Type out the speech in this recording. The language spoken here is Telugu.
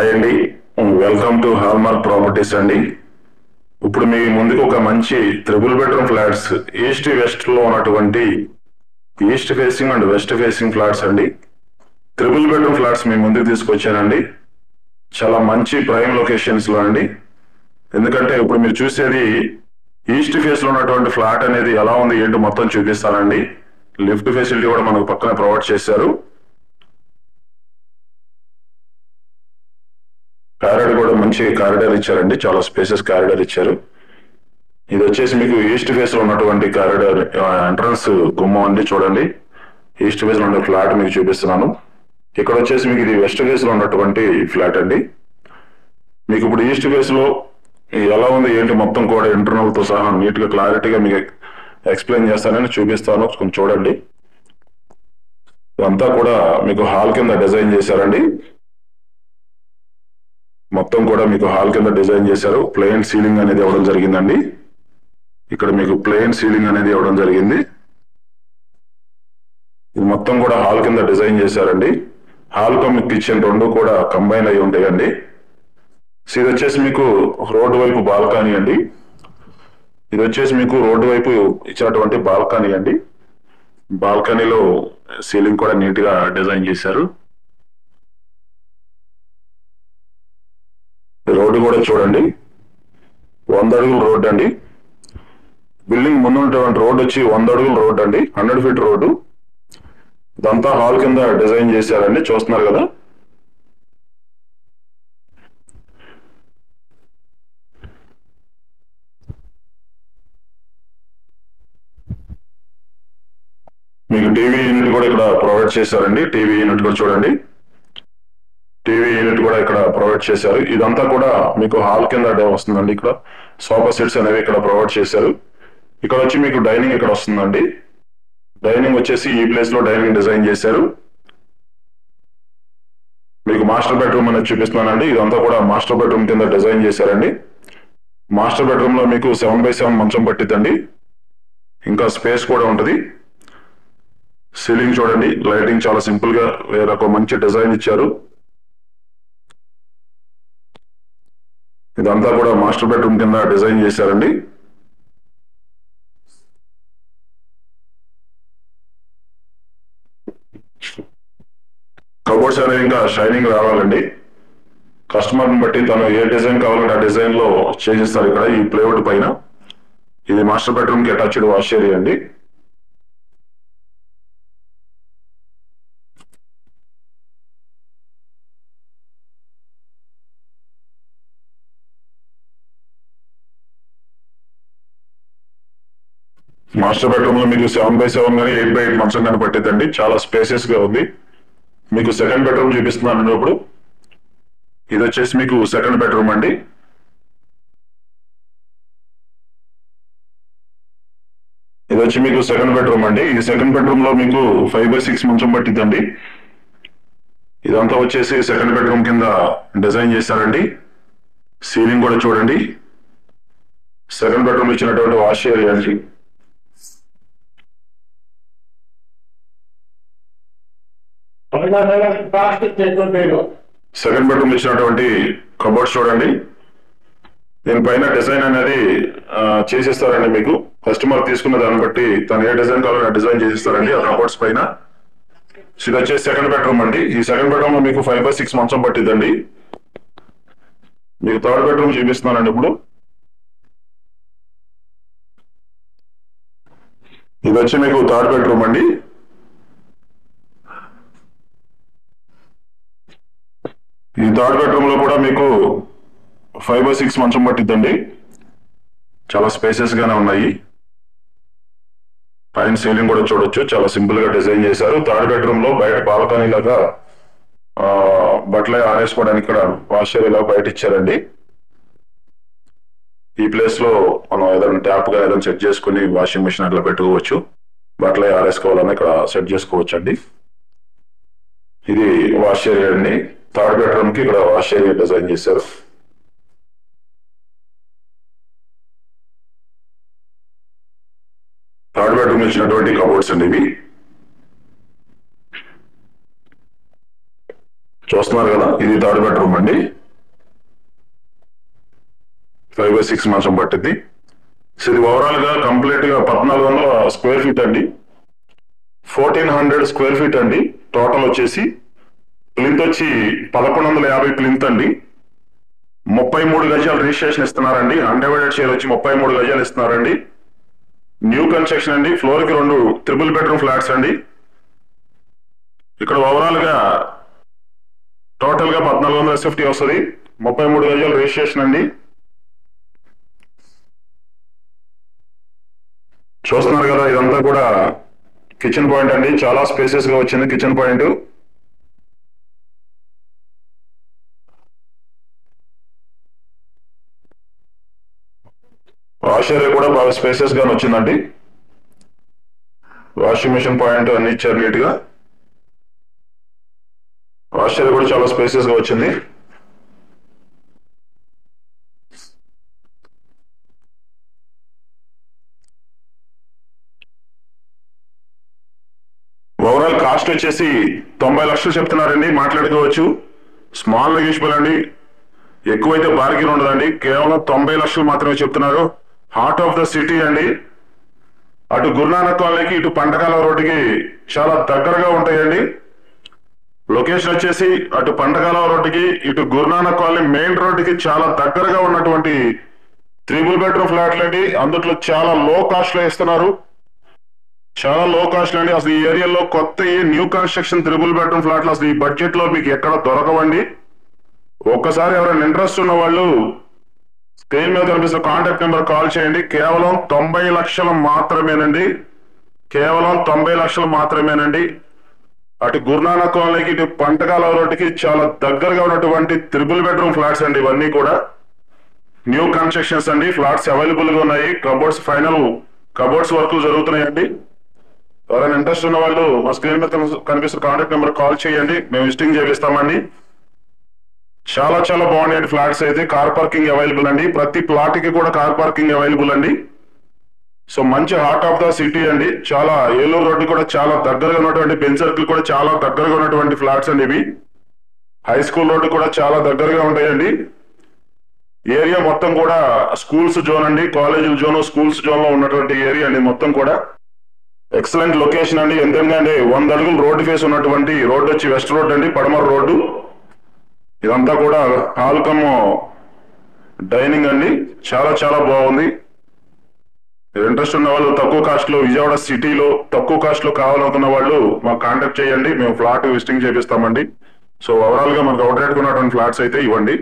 హాయ్ అండి, వెల్కమ్ టు హాల్మార్క్ ప్రాపర్టీస్ అండి. ఇప్పుడు మీ ముందుకు ఒక మంచి triple bedroom flats east west లో ఉన్నటువంటి east facing and west facing flats అండి. త్రిబుల్ బెడ్రూమ్ ఫ్లాట్స్ మీ ముందుకు తీసుకొచ్చానండి. చాలా మంచి ప్రైమ్ లొకేషన్స్ లో అండి. ఎందుకంటే ఇప్పుడు మీరు చూసేది ఈస్ట్ ఫేస్ లో ఉన్నటువంటి ఫ్లాట్ అనేది ఎలా ఉంది ఏంటో మొత్తం చూపిస్తానండి. లిఫ్ట్ ఫెసిలిటీ కూడా మనకు పక్కన ప్రొవైడ్ చేశారు. కారిడార్ కూడా మంచి కారిడార్ ఇచ్చారండి, చాలా స్పేసెస్ కారిడార్ ఇచ్చారు. ఇది వచ్చేసి మీకు ఈస్ట్ ఫేస్ లో ఉన్నటువంటి కారిడార్ ఎంట్రన్స్ గుమ్మం అండి. చూడండి, ఈస్ట్ ఫేస్ లో ఉన్న ఫ్లాట్ మీకు చూపిస్తున్నాను. ఇక్కడ వచ్చేసి మీకు ఇది వెస్ట్ ఫేస్ లో ఉన్నటువంటి ఫ్లాట్ అండి. మీకు ఇప్పుడు ఈస్ట్ ఫేస్ లో ఎలా ఉంది ఏంటి మొత్తం కూడా ఇంటర్నల్ తో సహా నీట్ గా క్లారిటీగా మీకు ఎక్స్ప్లెయిన్ చేస్తానని చూపిస్తాను. కొంచెం చూడండి. ఇదంతా కూడా మీకు హాల్ కింద డిజైన్ చేశారండి. మొత్తం కూడా మీకు హాల్ కింద డిజైన్ చేశారు. ప్లెయిన్ సీలింగ్ అనేది ఇవ్వడం జరిగిందండి. ఇక్కడ మీకు ప్లెయిన్ సీలింగ్ అనేది ఇవ్వడం జరిగింది. ఇది మొత్తం కూడా హాల్ కింద డిజైన్ చేశారండి. హాల్ కమ్ కిచెన్ రెండు కూడా కంబైన్ అయి ఉంటాయండి. ఇది వచ్చేసి మీకు రోడ్డు వైపు బాల్కనీ అండి. ఇది వచ్చేసి మీకు రోడ్డు వైపు ఇచ్చినటువంటి బాల్కనీ అండి. బాల్కనీలో సీలింగ్ కూడా నీట్ గా డిజైన్ చేశారు. రోడ్డు కూడా చూడండి, 100 అడుగుల రోడ్డు అండి. బిల్డింగ్ ముందు ఉన్నటువంటి రోడ్డు వచ్చి 100 అడుగుల రోడ్డు అండి, 100 ఫీట్ రోడ్డు. ఇదంతా హాల్ కింద డిజైన్ చేశారండి, చూస్తున్నారు కదా. మీకు టీవీ యూనిట్ కూడా ఇక్కడ ప్రొవైడ్ చేశారండి. టీవీ యూనిట్ కూడా చూడండి, టీవీ యూనిట్ కూడా ఇక్కడ ప్రొవైడ్ చేశారు. ఇదంతా కూడా మీకు హాల్ కింద వస్తుందండి. ఇక్కడ సోఫా సెట్స్ అనేవి ఇక్కడ ప్రొవైడ్ చేశారు. ఇక్కడ వచ్చి మీకు డైనింగ్ ఇక్కడ వస్తుందండి. డైనింగ్ వచ్చేసి ఈ ప్లేస్ లో డైనింగ్ డిజైన్ చేశారు. మీకు మాస్టర్ బెడ్రూమ్ అనేది చూపిస్తున్నానండి. ఇదంతా కూడా మాస్టర్ బెడ్రూమ్ కింద డిజైన్ చేశారండి. మాస్టర్ బెడ్రూమ్ లో మీకు 7x7 మంచం పట్టిద్దండి. ఇంకా స్పేస్ కూడా ఉంటుంది. సీలింగ్ చూడండి, లైటింగ్ చాలా సింపుల్ గా వేరొక మంచి డిజైన్ ఇచ్చారు. ఇదంతా కూడా మాస్టర్ బెడ్రూమ్ కింద డిజైన్ చేశారండి. కబోర్డ్స్ అనేవి ఇంకా షైనింగ్ రావాలండి. కస్టమర్ని బట్టి తను ఏ డిజైన్ కావాలంటే ఆ డిజైన్ లో చేసిస్తారు. ఇక్కడ ఈ ప్లేవుడ్ పైన ఇది మాస్టర్ బెడ్రూమ్ కి అటాచ్డ్ వాష్ ఏరియా అండి. మాస్టర్ బెడ్రూమ్ లో మీకు 7x7 కానీ 8x8 మంచం కానీ పట్టిద్దండి. చాలా స్పేసెస్ గా ఉంది. మీకు సెకండ్ బెడ్రూమ్ చూపిస్తున్నాను ఇప్పుడు. ఇది వచ్చేసి మీకు సెకండ్ బెడ్రూమ్ అండి. ఇది వచ్చి మీకు సెకండ్ బెడ్రూమ్ అండి. ఈ సెకండ్ బెడ్రూమ్ లో మీకు 5x6 మంచం పట్టిద్దండి. ఇదంతా వచ్చేసి సెకండ్ బెడ్రూమ్ కింద డిజైన్ చేశారండి. సీలింగ్ కూడా చూడండి. సెకండ్ బెడ్రూమ్ ఇచ్చినటువంటి వాష్ ఏరియా అండి. సెకండ్ బెడ్రూమ్ ఇచ్చినటువంటి కబోర్డ్స్ చూడండి. దీనిపైన డిజైన్ అనేది చేసిస్తారండి. మీకు కస్టమర్ తీసుకున్న దాన్ని బట్టి తను ఏ డిజైన్ కావాలని డిజైన్ చేసిస్తారండి ఆ కబోర్డ్స్ పైన. ఇది వచ్చేసి సెకండ్ బెడ్రూమ్ అండి. ఈ సెకండ్ బెడ్రూమ్ లో మీకు 5x6 మంచం పట్టిద్దండి. మీకు థర్డ్ బెడ్రూమ్ చూపిస్తున్నానండి ఇప్పుడు. ఇది వచ్చి మీకు థర్డ్ బెడ్రూమ్ అండి. ఈ థర్డ్ బెడ్రూమ్ లో కూడా మీకు 5x6 మంచం పట్టిద్దండి. చాలా స్పేసెస్ గానే ఉన్నాయి. పైన సీలింగ్ కూడా చూడొచ్చు, చాలా సింపుల్ గా డిజైన్ చేశారు. థర్డ్ బెడ్రూమ్ లో బయట బాల్కనీ లాగా బట్టలు ఆరేసుకోవడానికి ఇక్కడ వాష్ ఏరియా బయట ఇచ్చారండి. ఈ ప్లేస్ లో మనం ఏదైనా ట్యాప్ గా ఏదైనా సెట్ చేసుకుని వాషింగ్ మిషన్ అట్లా పెట్టుకోవచ్చు. బట్టలు ఆరేసుకోవాలని ఇక్కడ సెట్ చేసుకోవచ్చు అండి. ఇది వాష్ ఏరియా అండి. థర్డ్ బెడ్రూమ్ కి ఇక్కడ వాష్ ఏరియా డిజైన్ చేశారు. థర్డ్ బెడ్రూమ్ ఇచ్చినటువంటి కబోర్డ్స్ అండి ఇవి. చూస్తున్నారు చూస్తున్నారు కదా, ఇది థర్డ్ బెడ్రూమ్ అండి. 5/6 మంచం పట్టింది. సో ఇది ఓవరాల్ గా కంప్లీట్ గా 1400 స్క్వేర్ ఫీట్ అండి. 1400 స్క్వేర్ ఫీట్ అండి. టోటల్ వచ్చేసి ప్లింత్ వచ్చి 1150 ప్లింత్ అండి. 33 గజాలు రిజిస్ట్రేషన్ ఇస్తున్నారండి. అన్డివైడెడ్ షేర్ వచ్చి 33 గజాలు ఇస్తున్నారండి. న్యూ కన్స్ట్రక్షన్ అండి. ఫ్లోర్ కి 2 ట్రిపుల్ బెడ్రూమ్ ఫ్లాట్స్ అండి. ఇక్కడ ఓవరాల్ గా టోటల్ గా 1400 SFT వస్తుంది. 33 గజాలు రిజిస్ట్రేషన్ అండి. చూస్తున్నారు కదా, ఇదంతా కూడా కిచెన్ పాయింట్ అండి. చాలా స్పేసెస్ గా వచ్చింది కిచెన్ పాయింట్. వాష్ ఏరియా కూడా బాగా స్పేసెస్ గా వచ్చిందండి. వాషింగ్ మిషన్ పాయింట్ అన్ని ఇచ్చారు నీట్ గా. వాష్ ఏరియా కూడా చాలా స్పేసెస్ గా వచ్చింది. ఓవరాల్ కాస్ట్ వచ్చేసి 90 లక్షలు చెప్తున్నారండి. మాట్లాడుకోవచ్చు. స్మాల్ నెగోషియబుల్ అండి. ఎక్కువైతే బార్గెన్ ఉండదండి. కేవలం 90 లక్షలు మాత్రమే చెప్తున్నారు. హార్ట్ ఆఫ్ ద సిటీ అండి. అటు గురునానక్ కాలనీకి ఇటు పంటకాలం రోడ్డుకి చాలా దగ్గరగా ఉంటాయండి. లొకేషన్ వచ్చేసి అటు పంటకాలం రోడ్డుకి ఇటు గురునానక్ కాలనీ మెయిన్ రోడ్డుకి చాలా దగ్గరగా ఉన్నటువంటి ట్రిపుల్ బెడ్రూమ్ ఫ్లాట్లు అండి. అందుట్లో చాలా లో కాస్ట్ లో ఇస్తున్నారు. చాలా లో కాస్ట్ అండి. అసలు ఈ ఏరియాలో కొత్త న్యూ కన్స్ట్రక్షన్ ట్రిపుల్ బెడ్రూమ్ ఫ్లాట్లు అసలు ఈ బడ్జెట్ లో మీకు ఎక్కడ దొరకవండి. ఒక్కసారి ఎవరైనా ఇంట్రెస్ట్ ఉన్న వాళ్ళు స్క్రీన్ మీద కనిపిస్తున్న కాంటాక్ట్ నెంబర్ కాల్ చేయండి. కేవలం 90 లక్షలు మాత్రమేనండి. కేవలం 90 లక్షలు మాత్రమేనండి. అటు గురునానక్ కాలనీకి ఇటు పంటకాలం రోడ్డుకి చాలా దగ్గరగా ఉన్నటువంటి ట్రిపుల్ బెడ్రూమ్ ఫ్లాట్స్ అండి. ఇవన్నీ కూడా న్యూ కన్స్ట్రక్షన్స్ అండి. ఫ్లాట్స్ అవైలబుల్ గా ఉన్నాయి. కబోర్డ్స్ ఫైనల్ కబోర్డ్స్ వర్క్ జరుగుతున్నాయండి. ఎవరైనా ఇంట్రెస్ట్ ఉన్న వాళ్ళు మా స్క్రీన్ మీద కనిపిస్తున్న కాంటాక్ట్ నెంబర్ కాల్ చేయండి. మేము విజిటింగ్ చేపిస్తామండి. చాలా చాలా బాగున్నాయండి ఫ్లాట్స్ అయితే. కార్ పార్కింగ్ అవైలబుల్ అండి. ప్రతి ప్లాట్ కి కూడా కార్ పార్కింగ్ అవైలబుల్ అండి. సో మంచి హార్ట్ ఆఫ్ ద సిటీ అండి. చాలా ఏలూరు రోడ్డు కూడా చాలా దగ్గరగా ఉన్నటువంటి బెంచ్ సర్కిల్ కూడా చాలా దగ్గరగా ఉన్నటువంటి ఫ్లాట్స్ అండి ఇవి. హై స్కూల్ రోడ్డు కూడా చాలా దగ్గరగా ఉంటాయండి. ఏరియా మొత్తం కూడా స్కూల్స్ జోన్ అండి. కాలేజీల జోన్, స్కూల్స్ జోన్ లో ఉన్నటువంటి ఏరియా అండి మొత్తం కూడా. ఎక్సలెంట్ లొకేషన్ అండి. ఎందుకంటే 100 అడుగులు రోడ్డు ఫేస్ ఉన్నటువంటి రోడ్డు వచ్చి వెస్ట్ రోడ్ అండి, పడమర రోడ్డు. ఇదంతా కూడా హాల్ కమ్ డైనింగ్ అండి. చాలా చాలా బాగుంది. ఇంట్రెస్ట్ ఉన్న వాళ్ళు తక్కువ కాస్ట్ లో విజయవాడ సిటీలో తక్కువ కాస్ట్ లో కావాలనుకున్న వాళ్ళు మాకు కాంటాక్ట్ చేయండి. మేము ఫ్లాట్ విజిటింగ్ చేపిస్తామండి. సో ఓవరాల్ గా మనకు అవుట్ రేట్ ఉన్నటువంటి ఫ్లాట్స్ అయితే ఇవ్వండి.